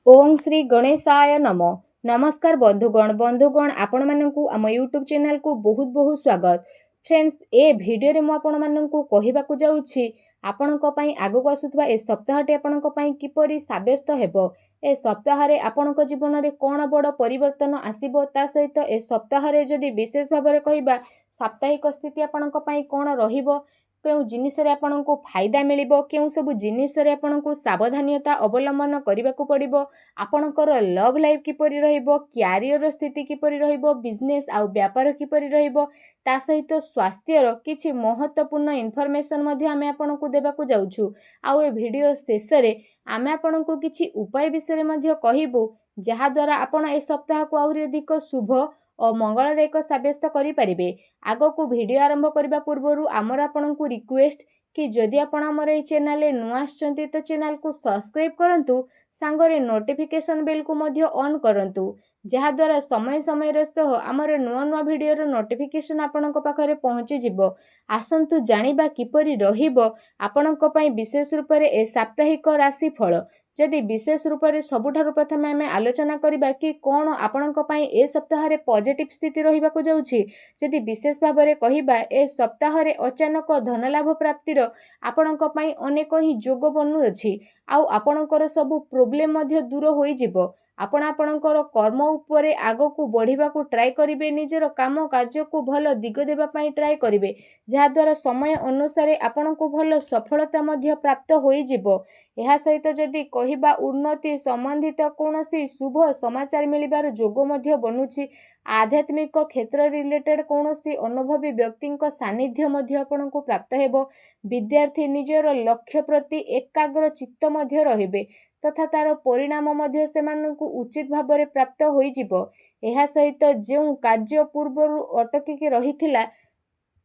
ओम श्री गणेशाय नम। नमस्कार बंधुगण आपण मानकु आम यूट्यूब चैनल को बहुत बहुत स्वागत। फ्रेंड्स ए वीडियो रे मु आपण मानकु कहिबाकु जाउछि आपणक पई आगु आसुथबा ए सप्ताहटी आपणक पई किपरि साब्यस्त हेबो। ए सप्ताह रे आपणक जीवन रे कोन बड़ परिवर्तन आसीबो ता सहित ए सप्ताह रे जदि विशेष भाव रे कहिबा साप्ताहिक स्थिति आपणक पई कोन रहिबो, केउ जिनिस रे आपणको फायदा मिलिबो, केउ सब जिनिस रे आपणको सावधानियता अवलंबन करबाकू पड़िबो, आपणकर लव लाइफ किपरि रहिबो, क्यारियर स्थिति किपरि रहिबो, बिजनेस आउ व्यापार किपरि रहिबो, ता सहित स्वास्थ्यर किछि महत्वपूर्ण इन्फॉर्मेशन मध्ये आमे आपणको देबाकू जाउछु। आउ ए वीडियो शेष रे आमे आपणको किछि उपाय विषय मध्ये कहिबो जहा द्वारा आपण ए सप्ताह को आउरी अधिक शुभ और मंगलदायक साब्यस्त करि परिबे। आगो को वीडियो आरंभ करबा पूर्वरु आमर आपणको रिक्वेस्ट कि जदि आपण हमर ए चैनल रे नुआ आछंती तो चैनल को सब्सक्राइब करंतु, सांगरे नोटिफिकेशन बेल को मध्ये ऑन करंतु, जहा द्वारा समय समय रस्त आमर नुआ नुआ वीडियो रो नोटिफिकेशन आपणको पाखरे पहुंची जिवो। आसंतु जानिबा किपरि रहिबो आपणको पई विशेष रूप रे ए साप्ताहिक राशि फल। जदि विशेष रूप से सबुठारु प्रथमे आमे आलोचना करिबा कि कोन आपणक पई ए सप्ताह रे पॉजिटिव स्थिति रहिबाकू जाउछि। जदि विशेष भाव रे कहिबा ए सप्ताह रे अचानक धन लाभ प्राप्तिर आपणक पई अनेक ही जोग बनु अछि। आउ आपणकर सब प्रॉब्लम मध्ये दूर होई जिवो। आपण आपणकर कर्म उपरे आगो को बढ़िबा को ट्राई करिवे, निजर काम कार्य को भल दिग देबा पई ट्राई करिवे, जहा द्वारा समय अनुसार आपणको भल सफलता मध्ये प्राप्त होई जिवो। एहा सहित जदि कहिबा उन्नति संबंधित कोनोसी शुभ समाचार मिलिबार जोग मध्ये बनुछि। आध्यात्मिक क्षेत्र रिलेटेड कोनोसी अनुभवी व्यक्तिंक सानिध्य मध्ये आपणको प्राप्त हेबो। विद्यार्थी निजर लक्ष्य प्रति एकाग्र चित्त मध्ये रहिबे तथा तार परिणाम मध्ये सेमानकु उचित भाव रे प्राप्त होई जिवो। एहा सहित जेउ कार्य पूर्वरु अटकी रहिथिला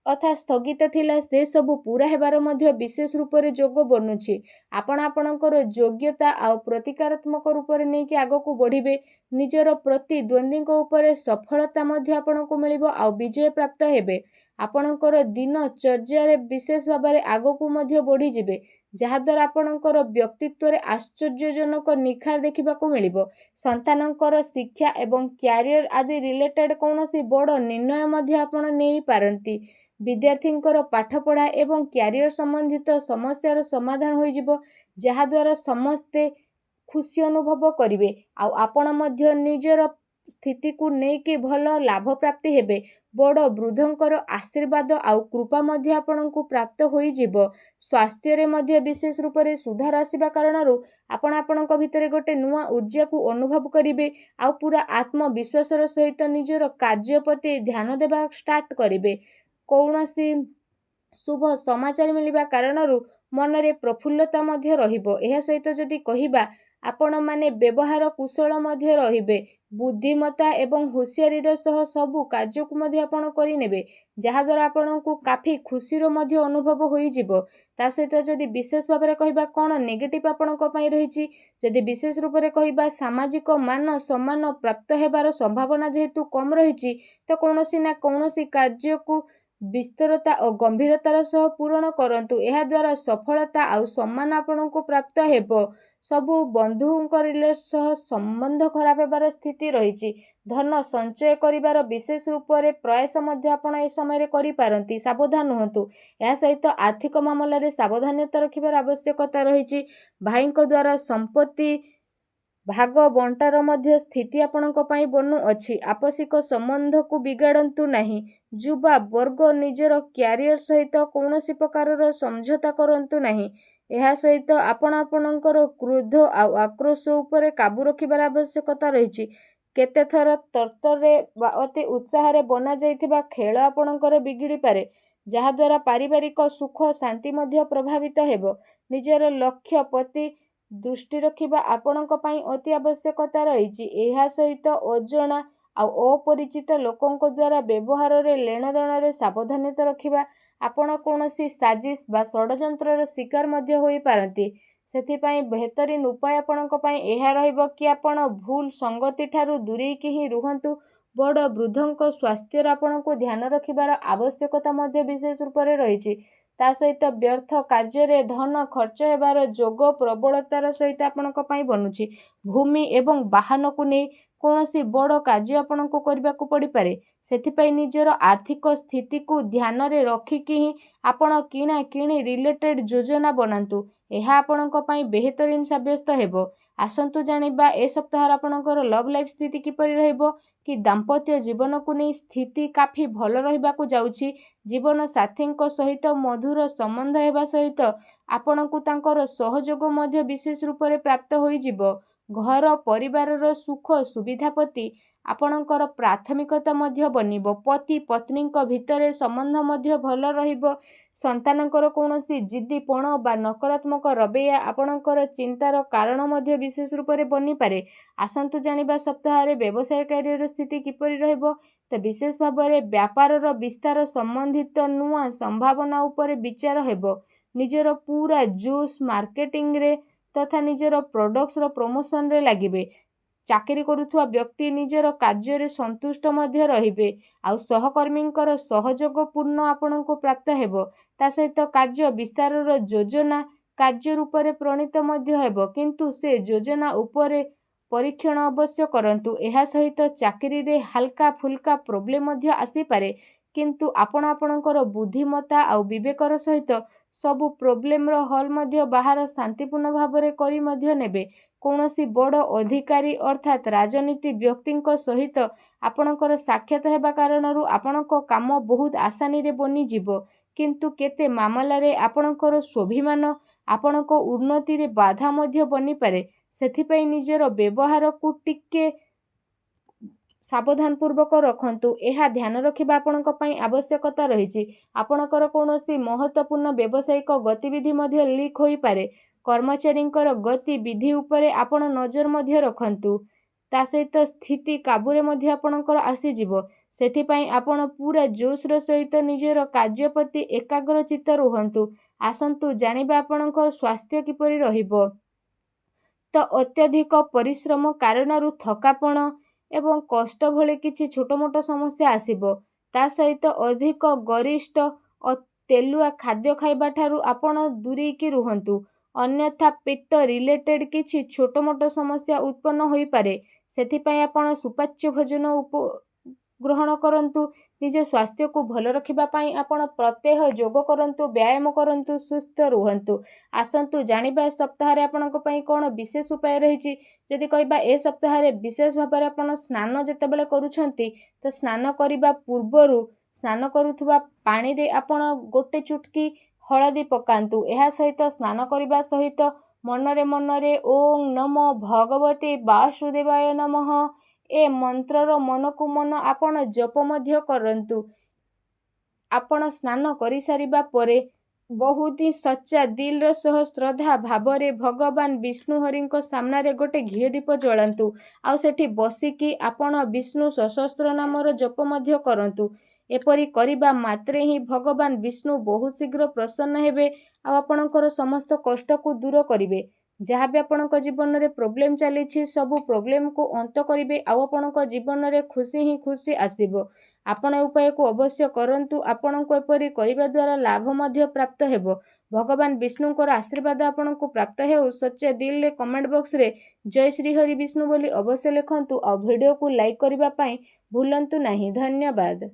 अर्थात स्थगित थिला से सबु पूरा हेबार मध्ये विशेष रूप रे जोग बनुछि। आपण आपणकर योग्यता आ प्रतिकारात्मक रूप रे नै कि आगो को बढ़िबे, निजर प्रतिद्वंदी को ऊपर सफलता मध्ये आपणको मिलिबो आ विजय प्राप्त हेबे। आपणकर दिन चर्या रे विशेष भाव रे आगो को मध्ये बढ़ी जिबे, जहा द्वारा आपणकर व्यक्तित्व रे आश्चर्यजनक निखार देखिबा को मिलिबो। संतानकर शिक्षा एवं क्यारियर आदि रिलेटेड कोनोसी बड़ निर्णय मध्ये आपण नै पारंती। विद्यार्थींकर पाठपढ़ा एवं क्यारियर संबंधित समस्यार समाधान होई जिवो, जहा द्वारा समस्ते खुशी अनुभव करिवे। आउ आपण मध्य निजर स्थिति को नै कि भल लाभ प्राप्ति हेबे। बड़ वृद्धंकर आशीर्वाद आउ कृपा मध्ये आपणको प्राप्त होई जिवो। स्वास्थ्य रे मध्ये विशेष रूप रे सुधार आसीबा कारणरू आपण आपणक भितरे गोटे नुआ ऊर्जा को अनुभव करिवे। आउ पूरा आत्मविश्वासर सहित निजर कार्य प्रति ध्यान देबा स्टार्ट करिवे। कौनसी शुभ समाचार मिलिबा कारणरू मनरे प्रफुल्लता मध्ये रहिबो। एहा सहित जदि कहिबा आपण माने व्यवहार कुशल मध्ये रहिबे, बुद्धिमता एवं होशियारीर सह सबु कार्य को मध्ये आपण करि नेबे, जहा द्वारा आपणको काफी खुशीर मध्ये अनुभव होई जिवो। ता सहित जदि विशेष भाव रे कहिबा कोन नेगेटिव आपणको पई रहिछि, जदि विशेष रूप रे कहिबा सामाजिक मान सम्मान प्राप्त हेबार संभावना जेहेतु कम रहिछि, तो कोनोसी ना कोनोसी कार्य को विस्तरता और गंभीरतार सह पूर्ण करंतु। एहा द्वारा सफलता आउ सम्मान आपणको प्राप्त हेबो। सबु बंधुंक रिलेट सह संबंध खराब हेबार स्थिति रहिछि। धन संचय करिबार विशेष रूप रे प्रयास मध्ये आपण ए समय रे करि पारंती, सावधान हुंतु। एहा सहित आर्थिक मामला रे सावधानता रखिबार आवश्यकता रहिछि। भाईंक द्वारा संपत्ति भाग बंटार मध्य स्थिति आपणक पई बनु अछि। आपसिक संबंध को बिगाड़ंतु नाही। युवा वर्ग निजर क्यारियर सहित कोनोसी प्रकारर समझौता करंतु नाही। एहा सहित आपण आपणकर क्रोध आ आक्रोश उपरे काबू रखिबार आवश्यकता रहिछि। केते थर तर्तरे अति उत्साह रे बना जाइथिबा खेल आपणकर बिगिड़ी पारे, जहा द्वारा पारिवारिक सुख शांति मध्य प्रभावित हेबो। निजर लक्ष्य प्रति दृष्टि रखिबा आपणक पई अति आवश्यकता रहिछि। एहा सहित अजणा आ अपरिचित लोकंक द्वारा व्यवहार रे लेनदेन रे सावधानता रखिबा। आपण कोनोसी साजिश बा षडयंत्रर शिकार मध्ये होई पारंती। सेथि पई बेहतरीन उपाय आपणक पई एहा रहइबो कि आपण भूल संगति ठारू दूरी कि ही रुहंतु। बड़ वृद्धंक स्वास्थ्य आपणको ध्यान रखिबार आवश्यकता मध्ये विशेष रूप रे रहिछि। ତା ସହିତ ବ୍ୟର୍ଥ କାର୍ଯ୍ୟରେ ଧନ ଖର୍ଚ୍ଚ ହେବାର ଯୋଗ ପ୍ରବଳତାର ସହିତ ଆପଣଙ୍କ ପାଇଁ ବନୁଛି। ଭୂମି ଏବଂ ବାହନକୁ ନେଇ କୌଣସି ବଡ଼ କାର୍ଯ୍ୟ ଆପଣଙ୍କୁ କରିବାକୁ ପଡ଼ିପାରେ। ସେଥିପାଇଁ ନିଜର ଆର୍ଥିକ ସ୍ଥିତିକୁ ଧ୍ୟାନରେ ରଖିକି ହିଁ ଆପଣ କିଣାକିଣି ରିଲେଟେଡ୍ ଯୋଜନା ବନାନ୍ତୁ। ଏହା ଆପଣଙ୍କ ପାଇଁ ବେହତରିନ ସାବ୍ୟସ୍ତ ହେବ। ଆସନ୍ତୁ ଜାଣିବା ଏ ସପ୍ତାହରେ ଆପଣଙ୍କର ଲଭ୍ ଲାଇଫ୍ ସ୍ଥିତି କିପରି ରହିବ। କି ଦାମ୍ପତ୍ୟ ଜୀବନକୁ ନେଇ ସ୍ଥିତି କାଫି ଭଲ ରହିବାକୁ ଯାଉଛି। ଜୀବନ ସାଥୀଙ୍କ ସହିତ ମଧୁର ସମ୍ବନ୍ଧ ହେବା ସହିତ ଆପଣଙ୍କୁ ତାଙ୍କର ସହଯୋଗ ମଧ୍ୟ ବିଶେଷ ରୂପରେ ପ୍ରାପ୍ତ ହୋଇଯିବ। ଘର ପରିବାରର ସୁଖ ସୁବିଧା ପ୍ରତି ଆପଣଙ୍କର ପ୍ରାଥମିକତା ମଧ୍ୟ ବନିବ। ପତି ପତ୍ନୀଙ୍କ ଭିତରେ ସମ୍ବନ୍ଧ ମଧ୍ୟ ଭଲ ରହିବ। ସନ୍ତାନଙ୍କର କୌଣସି ଜିଦ୍ଦିପଣ ବା ନକାରାତ୍ମକ ରବୈୟା ଆପଣଙ୍କର ଚିନ୍ତାର କାରଣ ମଧ୍ୟ ବିଶେଷ ରୂପରେ ବନିପାରେ। ଆସନ୍ତୁ ଜାଣିବା ସପ୍ତାହରେ ବ୍ୟବସାୟ କ୍ୟାରିୟର ସ୍ଥିତି କିପରି ରହିବ। ତ ବିଶେଷ ଭାବରେ ବ୍ୟାପାରର ବିସ୍ତାର ସମ୍ବନ୍ଧିତ ନୂଆ ସମ୍ଭାବନା ଉପରେ ବିଚାର ହେବ। ନିଜର ପୁରା ଜୋସ୍ ମାର୍କେଟିଂରେ ତଥା ନିଜର ପ୍ରଡକ୍ଟସର ପ୍ରମୋସନରେ ଲାଗିବେ। ଚାକିରି କରୁଥିବା ବ୍ୟକ୍ତି ନିଜର କାର୍ଯ୍ୟରେ ସନ୍ତୁଷ୍ଟ ମଧ୍ୟ ରହିବେ। ଆଉ ସହକର୍ମୀଙ୍କର ସହଯୋଗପୂର୍ଣ୍ଣ ଆପଣଙ୍କୁ ପ୍ରାପ୍ତ ହେବ। ତା ସହିତ କାର୍ଯ୍ୟ ବିସ୍ତାରର ଯୋଜନା କାର୍ଯ୍ୟ ରୂପରେ ପ୍ରଣୀତ ମଧ୍ୟ ହେବ। କିନ୍ତୁ ସେ ଯୋଜନା ଉପରେ ପରୀକ୍ଷଣ ଅବଶ୍ୟ କରନ୍ତୁ। ଏହା ସହିତ ଚାକିରିରେ ହାଲକା ଫୁଲକା ପ୍ରୋବ୍ଲେମ ମଧ୍ୟ ଆସିପାରେ। କିନ୍ତୁ ଆପଣ ଆପଣଙ୍କର ବୁଦ୍ଧିମତ୍ତା ଆଉ ବିବେକର ସହିତ ସବୁ ପ୍ରୋବ୍ଲେମର ହଲ୍ ମଧ୍ୟ ବାହାର ଶାନ୍ତିପୂର୍ଣ୍ଣ ଭାବରେ କରି ମଧ୍ୟ ନେବେ। କୌଣସି ବଡ଼ ଅଧିକାରୀ ଅର୍ଥାତ୍ ରାଜନୀତି ବ୍ୟକ୍ତିଙ୍କ ସହିତ ଆପଣଙ୍କର ସାକ୍ଷାତ ହେବା କାରଣରୁ ଆପଣଙ୍କ କାମ ବହୁତ ଆସାନୀରେ ବନିଯିବ। କିନ୍ତୁ କେତେ ମାମଲାରେ ଆପଣଙ୍କର ସ୍ୱାଭିମାନ ଆପଣଙ୍କ ଉନ୍ନତିରେ ବାଧା ମଧ୍ୟ ବନିପାରେ। ସେଥିପାଇଁ ନିଜର ବ୍ୟବହାରକୁ ଟିକେ ସାବଧାନପୂର୍ବକ ରଖନ୍ତୁ। ଏହା ଧ୍ୟାନ ରଖିବା ଆପଣଙ୍କ ପାଇଁ ଆବଶ୍ୟକତା ରହିଛି। ଆପଣଙ୍କର କୌଣସି ମହତ୍ତ୍ୱପୂର୍ଣ୍ଣ ବ୍ୟବସାୟିକ ଗତିବିଧି ମଧ୍ୟ ଲିକ୍ ହୋଇପାରେ। କର୍ମଚାରୀଙ୍କର ଗତିବିଧି ଉପରେ ଆପଣ ନଜର ମଧ୍ୟ ରଖନ୍ତୁ। ତା ସହିତ ସ୍ଥିତି କାବୁରେ ମଧ୍ୟ ଆପଣଙ୍କର ଆସିଯିବ। ସେଥିପାଇଁ ଆପଣ ପୁରା ଜୋସ୍ର ସହିତ ନିଜର କାର୍ଯ୍ୟ ପ୍ରତି ଏକାଗ୍ରଚିତ୍ତ ରୁହନ୍ତୁ। ଆସନ୍ତୁ ଜାଣିବା ଆପଣଙ୍କ ସ୍ୱାସ୍ଥ୍ୟ କିପରି ରହିବ। ତ ଅତ୍ୟଧିକ ପରିଶ୍ରମ କାରଣରୁ ଥକାପଣ ଏବଂ କଷ୍ଟ ଭଳି କିଛି ଛୋଟମୋଟ ସମସ୍ୟା ଆସିବ। ତା ସହିତ ଅଧିକ ଗରିଷ୍ଠ ଓ ତେଲୁଆ ଖାଦ୍ୟ ଖାଇବା ଠାରୁ ଆପଣ ଦୂରେଇକି ରୁହନ୍ତୁ। ଅନ୍ୟଥା ପେଟ ରିଲେଟେଡ୍ କିଛି ଛୋଟମୋଟ ସମସ୍ୟା ଉତ୍ପନ୍ନ ହୋଇପାରେ। ସେଥିପାଇଁ ଆପଣ ସୁପାଚ୍ୟ ଭୋଜନ ଗ୍ରହଣ କରନ୍ତୁ। ନିଜ ସ୍ୱାସ୍ଥ୍ୟକୁ ଭଲ ରଖିବା ପାଇଁ ଆପଣ ପ୍ରତ୍ୟହ ଯୋଗ କରନ୍ତୁ, ବ୍ୟାୟାମ କରନ୍ତୁ, ସୁସ୍ଥ ରୁହନ୍ତୁ। ଆସନ୍ତୁ ଜାଣିବା ଏ ସପ୍ତାହରେ ଆପଣଙ୍କ ପାଇଁ କ'ଣ ବିଶେଷ ଉପାୟ ରହିଛି। ଯଦି କହିବା ଏ ସପ୍ତାହରେ ବିଶେଷ ଭାବରେ ଆପଣ ସ୍ନାନ ଯେତେବେଳେ କରୁଛନ୍ତି ତ ସ୍ନାନ କରିବା ପୂର୍ବରୁ ସ୍ନାନ କରୁଥିବା ପାଣିରେ ଆପଣ ଗୋଟେ ଚୁଟକି ହଳଦୀ ପକାନ୍ତୁ। ଏହା ସହିତ ସ୍ନାନ କରିବା ସହିତ ମନରେ ମନରେ ଓଂ ନମୋ ଭଗବତେ ବାସୁଦେବାୟ ନମଃ ଏ ମନ୍ତ୍ରର ମନକୁ ମନ ଆପଣ ଜପ ମଧ୍ୟ କରନ୍ତୁ। ଆପଣ ସ୍ନାନ କରିସାରିବା ପରେ ବହୁତ ହିଁ ସଚ୍ଚା ଦିଲର ସହ ଶ୍ରଦ୍ଧା ଭାବରେ ଭଗବାନ ବିଷ୍ଣୁ ହରିଙ୍କ ସାମ୍ନାରେ ଗୋଟେ ଘିଅ ଦୀପ ଜଳାନ୍ତୁ। ଆଉ ସେଠି ବସିକି ଆପଣ ବିଷ୍ଣୁ ସହସ୍ର ନାମର ଜପ ମଧ୍ୟ କରନ୍ତୁ। ଏପରି କରିବା ମାତ୍ରେ ହିଁ ଭଗବାନ ବିଷ୍ଣୁ ବହୁତ ଶୀଘ୍ର ପ୍ରସନ୍ନ ହେବେ ଆଉ ଆପଣଙ୍କର ସମସ୍ତ କଷ୍ଟକୁ ଦୂର କରିବେ। ଯାହା ବି ଆପଣଙ୍କ ଜୀବନରେ ପ୍ରୋବ୍ଲେମ ଚାଲିଛି ସବୁ ପ୍ରୋବ୍ଲେମକୁ ଅନ୍ତ କରିବେ ଆଉ ଆପଣଙ୍କ ଜୀବନରେ ଖୁସି ହିଁ ଖୁସି ଆସିବ। ଆପଣ ଏ ଉପାୟକୁ ଅବଶ୍ୟ କରନ୍ତୁ। ଆପଣଙ୍କୁ ଏପରି କରିବା ଦ୍ୱାରା ଲାଭ ମଧ୍ୟ ପ୍ରାପ୍ତ ହେବ। ଭଗବାନ ବିଷ୍ଣୁଙ୍କର ଆଶୀର୍ବାଦ ଆପଣଙ୍କୁ ପ୍ରାପ୍ତ ହେଉ। ସଚ୍ଚା ଦିଲରେ କମେଣ୍ଟ ବକ୍ସରେ ଜୟ ଶ୍ରୀ ହରି ବିଷ୍ଣୁ ବୋଲି ଅବଶ୍ୟ ଲେଖନ୍ତୁ ଆଉ ଭିଡ଼ିଓକୁ ଲାଇକ୍ କରିବା ପାଇଁ ଭୁଲନ୍ତୁ ନାହିଁ। ଧନ୍ୟବାଦ।